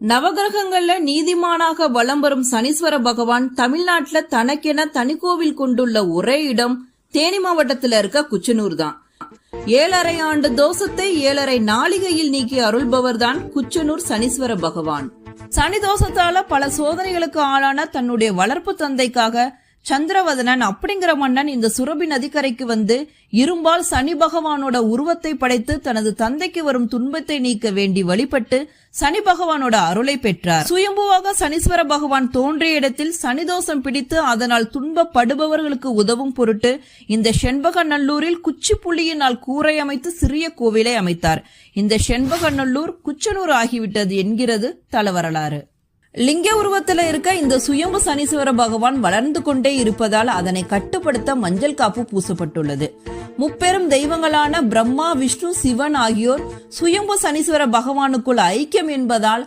நவகிரகங்கள்ல நீதிமானாக வலம் வரும் சனீஸ்வர பகவான் தமிழ்நாட்டுல தனக்கென தனிக்கோவில் கொண்டுள்ள ஒரே இடம் தேனி மாவட்டத்துல இருக்க குச்சனூர் தான். 7½ ஆண்டு தோஷத்தை 7½ நாளிகையில் நீக்கி அருள்பவர் தான் குச்சனூர் சனீஸ்வர பகவான். சனி தோஷத்தால பல சோதனைகளுக்கு ஆளான தன்னுடைய வளர்ப்பு தந்தைக்காக சந்திரவதனன் அப்படிங்கிற மன்னன் இந்த சுரபி நதிக்கரைக்கு வந்து இரும்பால் சனி பகவானோட உருவத்தை படைத்து தனது தந்தைக்கு வரும் துன்பத்தை நீக்க வேண்டி வழிபட்டு சனி பகவானோட அருளை பெற்றார். சுயம்புவாக சனீஸ்வர பகவான் தோன்றிய இடத்தில் சனிதோஷம் பிடித்து அதனால் துன்பப்படுபவர்களுக்கு உதவும் பொருட்டு இந்த செண்பகநல்லூரில் குச்சி புள்ளியினால் கூரை அமைத்து சிறிய கோவிலை அமைத்தார். இந்த செண்பகநல்லூர் குச்சனூர் ஆகிவிட்டது என்கிறது தலவரலாறு. லிங்க உருவத்துல இருக்க இந்த சுயம்பு சனீஸ்வர பகவான் வளர்ந்து கொண்டே இருப்பதால் அதனை கட்டுப்படுத்த மஞ்சள் காப்பு பூசப்பட்டுள்ளது. முப்பெரும் தெய்வங்களான பிரம்மா, விஷ்ணு, சிவன் ஆகியோர் சுயம்பு சனீஸ்வர பகவானுக்குள் ஐக்கியம் என்பதால்